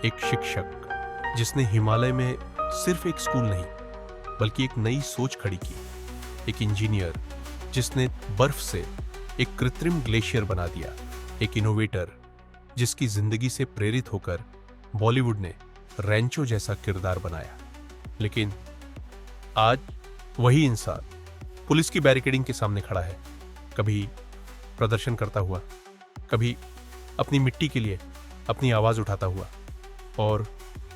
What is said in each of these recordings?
एक शिक्षक जिसने हिमालय में सिर्फ एक स्कूल नहीं बल्कि एक नई सोच खड़ी की। एक इंजीनियर जिसने बर्फ से एक कृत्रिम ग्लेशियर बना दिया। एक इनोवेटर जिसकी जिंदगी से प्रेरित होकर बॉलीवुड ने रैंचो जैसा किरदार बनाया। लेकिन आज वही इंसान पुलिस की बैरिकेडिंग के सामने खड़ा है, कभी प्रदर्शन करता हुआ, कभी अपनी मिट्टी के लिए अपनी आवाज उठाता हुआ, और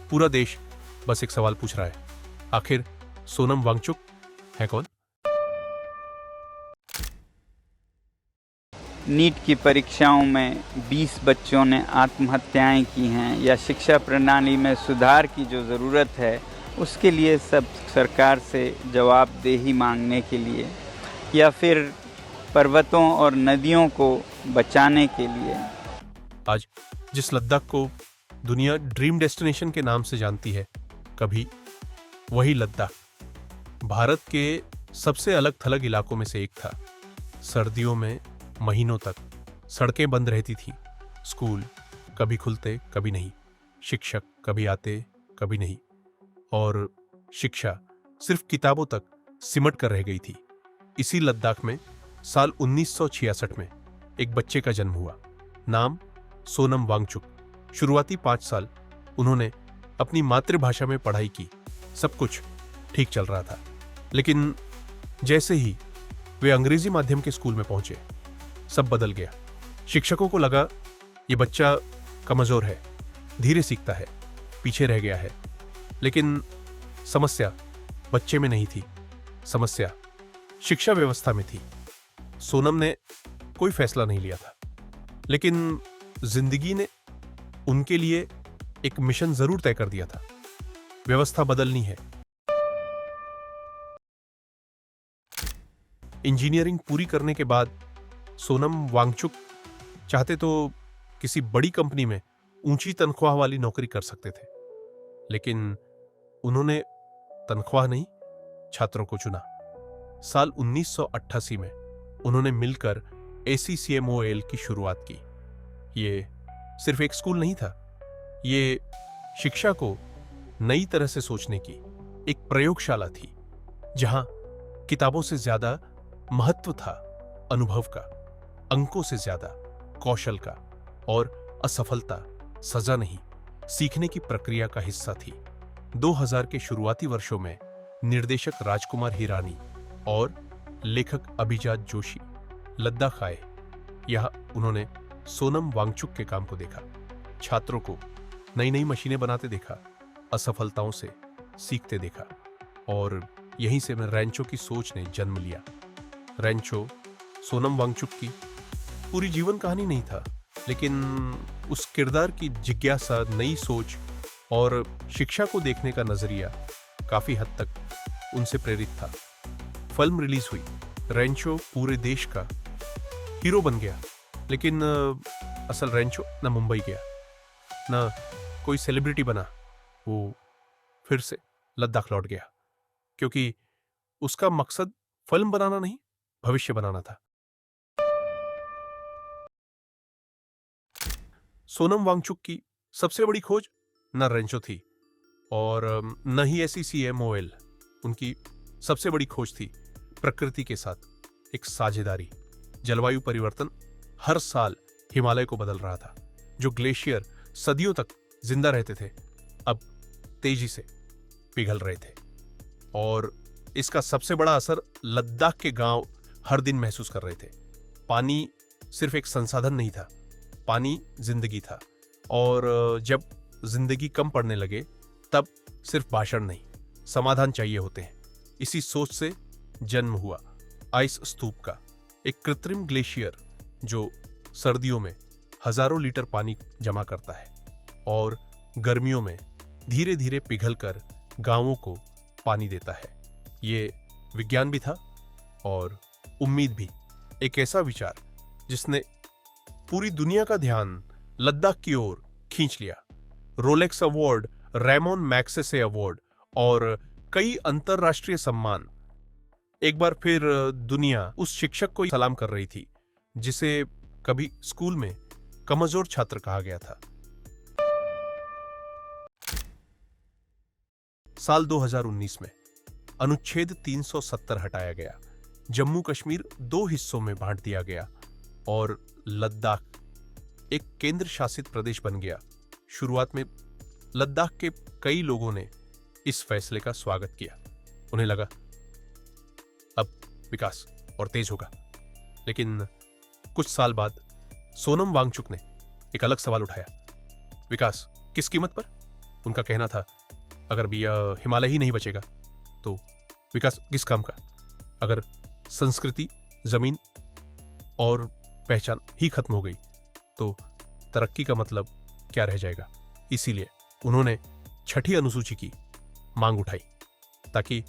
पूरा देश बस एक सवाल पूछ रहा है, आखिर सोनम वांगचुक है कौन? नीट की परीक्षाओं में 20 बच्चों ने आत्महत्याएं की हैं, या शिक्षा प्रणाली में सुधार की जो ज़रूरत है उसके लिए सब सरकार से जवाबदेही मांगने के लिए, या फिर पर्वतों और नदियों को बचाने के लिए। आज जिस लद्दाख को दुनिया ड्रीम डेस्टिनेशन के नाम से जानती है, कभी वही लद्दाख भारत के सबसे अलग थलग इलाकों में से एक था। सर्दियों में महीनों तक सड़कें बंद रहती थीं, स्कूल कभी खुलते कभी नहीं, शिक्षक कभी आते कभी नहीं, और शिक्षा सिर्फ किताबों तक सिमट कर रह गई थी। इसी लद्दाख में साल 1966 में एक बच्चे का जन्म हुआ, नाम सोनम वांगचुक। शुरुआती 5 साल उन्होंने अपनी मातृभाषा में पढ़ाई की, सब कुछ ठीक चल रहा था। लेकिन जैसे ही वे अंग्रेजी माध्यम के स्कूल में पहुंचे, सब बदल गया। शिक्षकों को लगा ये बच्चा कमजोर है, धीरे सीखता है, पीछे रह गया है। लेकिन समस्या बच्चे में नहीं थी, समस्या शिक्षा व्यवस्था में थी। सोनम ने कोई फैसला नहीं लिया था, लेकिन जिंदगी ने उनके लिए एक मिशन जरूर तय कर दिया था। व्यवस्था बदलनी है। इंजीनियरिंग पूरी करने के बाद सोनम वांगचुक चाहते तो किसी बड़ी कंपनी में ऊंची तनख्वाह वाली नौकरी कर सकते थे, लेकिन उन्होंने तनख्वाह नहीं, छात्रों को चुना। साल 1988 में उन्होंने मिलकर ACCMOL की शुरुआत की। ये सिर्फ एक स्कूल नहीं था, ये शिक्षा को नई तरह से सोचने की एक प्रयोगशाला थी, जहां किताबों से ज्यादा महत्व था अनुभव का, अंकों से ज्यादा कौशल का, और असफलता सजा नहीं, सीखने की प्रक्रिया का हिस्सा थी। 2000 के शुरुआती वर्षों में निर्देशक राजकुमार हिरानी और लेखक अभिजात जोशी लद्दाख आए। यहां उन्होंने सोनम वांगचुक के काम को देखा, छात्रों को नई नई मशीनें बनाते देखा, असफलताओं से सीखते देखा, और यहीं से में रैंचो की सोच ने जन्म लिया। रैंचो सोनम वांगचुक की पूरी जीवन कहानी नहीं था, लेकिन उस किरदार की जिज्ञासा, नई सोच और शिक्षा को देखने का नजरिया काफी हद तक उनसे प्रेरित था। फिल्म रिलीज हुई, रैंचो पूरे देश का हीरो बन गया, लेकिन असल रैंचो ना मुंबई गया, ना कोई सेलिब्रिटी बना, वो फिर से लद्दाख लौट गया, क्योंकि उसका मकसद फिल्म बनाना नहीं, भविष्य बनाना था। सोनम वांगचुक की सबसे बड़ी खोज न रैंचो थी और न ही ACCMOL। उनकी सबसे बड़ी खोज थी प्रकृति के साथ एक साझेदारी। जलवायु परिवर्तन हर साल हिमालय को बदल रहा था। जो ग्लेशियर सदियों तक जिंदा रहते थे, अब तेजी से पिघल रहे थे, और इसका सबसे बड़ा असर लद्दाख के गांव हर दिन महसूस कर रहे थे। पानी सिर्फ एक संसाधन नहीं था, पानी जिंदगी था, और जब जिंदगी कम पड़ने लगे तब सिर्फ भाषण नहीं, समाधान चाहिए होते हैं। इसी सोच से जन्म हुआ आइस स्तूप का, एक कृत्रिम ग्लेशियर जो सर्दियों में हजारों लीटर पानी जमा करता है और गर्मियों में धीरे धीरे पिघलकर गांवों को पानी देता है। ये विज्ञान भी था और उम्मीद भी। एक ऐसा विचार जिसने पूरी दुनिया का ध्यान लद्दाख की ओर खींच लिया। Rolex award, Ramon Magsaysay award और कई अंतरराष्ट्रीय सम्मान। एक बार फिर दुनिया उस शिक्षक को सलाम कर रही थी जिसे कभी स्कूल में कमजोर छात्र कहा गया था। साल 2019 में अनुच्छेद 370 हटाया गया, जम्मू कश्मीर 2 हिस्सों में बांट दिया गया और लद्दाख एक केंद्र शासित प्रदेश बन गया। शुरुआत में लद्दाख के कई लोगों ने इस फैसले का स्वागत किया। उन्हें लगा अब विकास और तेज होगा। लेकिन कुछ साल बाद सोनम वांगचुक ने एक अलग सवाल उठाया, विकास किस कीमत पर? उनका कहना था, अगर भी हिमालय ही नहीं बचेगा तो विकास किस काम का? अगर संस्कृति, जमीन और पहचान ही खत्म हो गई तो तरक्की का मतलब क्या रह जाएगा? इसीलिए उन्होंने छठी अनुसूची की मांग उठाई ताकि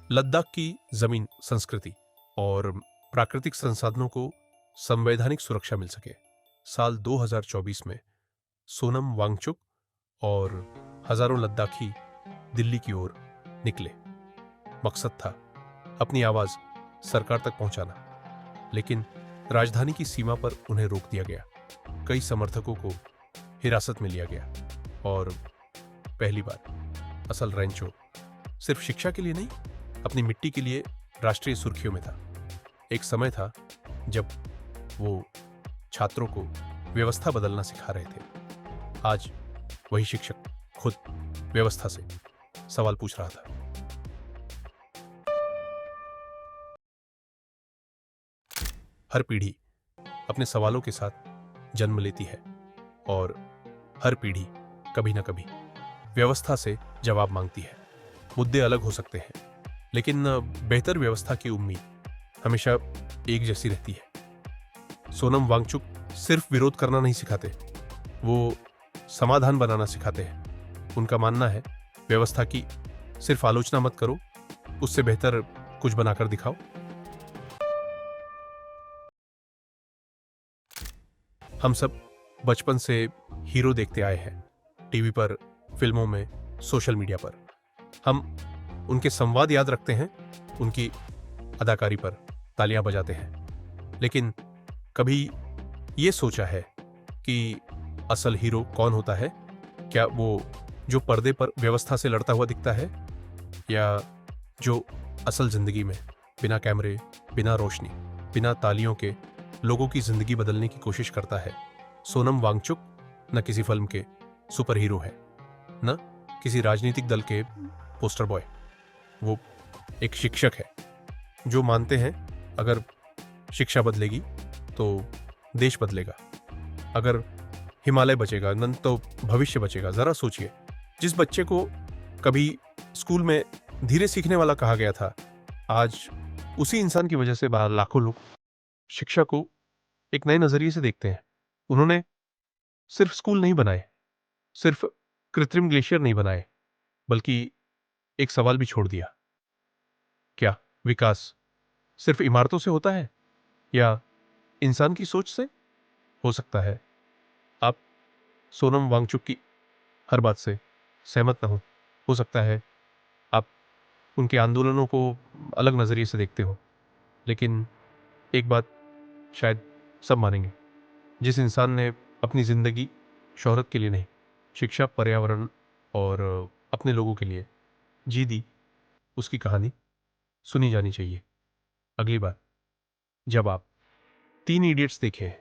लद्दाख की जमीन, संस्कृति और प्राकृतिक संसाधनों को संवैधानिक सुरक्षा मिल सके। साल 2024 में सोनम वांगचुक और हजारों लद्दाखी दिल्ली की ओर निकले। मकसद था अपनी आवाज सरकार तक पहुंचाना, लेकिन राजधानी की सीमा पर उन्हें रोक दिया गया। कई समर्थकों को हिरासत में लिया गया और पहली बार असल रैंचो सिर्फ शिक्षा के लिए नहीं, अपनी मिट्टी के लिए राष्ट्रीय सुर्खियों में था। एक समय था जब वो छात्रों को व्यवस्था बदलना सिखा रहे थे। आज वही शिक्षक खुद व्यवस्था से सवाल पूछ रहा था। हर पीढ़ी अपने सवालों के साथ जन्म लेती है और हर पीढ़ी कभी ना कभी व्यवस्था से जवाब मांगती है। मुद्दे अलग हो सकते हैं, लेकिन बेहतर व्यवस्था की उम्मीद हमेशा एक जैसी रहती है। सोनम वांगचुक सिर्फ विरोध करना नहीं सिखाते, वो समाधान बनाना सिखाते हैं। उनका मानना है, व्यवस्था की सिर्फ आलोचना मत करो, उससे बेहतर कुछ बनाकर दिखाओ। हम सब बचपन से हीरो देखते आए हैं, टीवी पर, फिल्मों में, सोशल मीडिया पर। हम उनके संवाद याद रखते हैं, उनकी अदाकारी पर तालियां बजाते हैं। लेकिन कभी ये सोचा है कि असल हीरो कौन होता है? क्या वो जो पर्दे पर व्यवस्था से लड़ता हुआ दिखता है, या जो असल जिंदगी में बिना कैमरे, बिना रोशनी, बिना तालियों के लोगों की जिंदगी बदलने की कोशिश करता है? सोनम वांगचुक न किसी फिल्म के सुपर हीरो है, न किसी राजनीतिक दल के पोस्टर बॉय। वो एक शिक्षक है जो मानते हैं अगर शिक्षा बदलेगी तो देश बदलेगा, अगर हिमालय बचेगा न तो भविष्य बचेगा। जरा सोचिए, जिस बच्चे को कभी स्कूल में धीरे सीखने वाला कहा गया था, आज उसी इंसान की वजह से बाहर लाखों लोग शिक्षा को एक नए नजरिए से देखते हैं। उन्होंने सिर्फ स्कूल नहीं बनाए, सिर्फ कृत्रिम ग्लेशियर नहीं बनाए, बल्कि एक सवाल भी छोड़ दिया, क्या विकास सिर्फ इमारतों से होता है या इंसान की सोच से? हो सकता है आप सोनम वांगचुक की हर बात से सहमत न हो सकता है आप उनके आंदोलनों को अलग नजरिए से देखते हो, लेकिन एक बात शायद सब मानेंगे, जिस इंसान ने अपनी जिंदगी शोहरत के लिए नहीं, शिक्षा, पर्यावरण और अपने लोगों के लिए जी दी, उसकी कहानी सुनी जानी चाहिए। अगली बार जब आप 3 इडियट्स देखें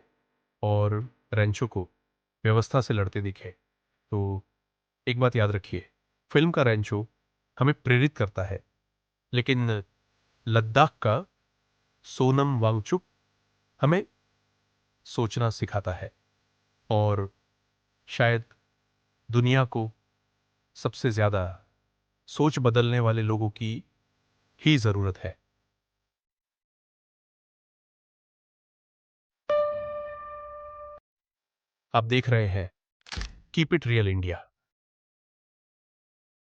और रैंचो को व्यवस्था से लड़ते दिखे, तो एक बात याद रखिए, फिल्म का रैंचो हमें प्रेरित करता है, लेकिन लद्दाख का सोनम वांगचुक हमें सोचना सिखाता है। और शायद दुनिया को सबसे ज्यादा सोच बदलने वाले लोगों की ही जरूरत है। आप देख रहे हैं कीप इट रियल इंडिया।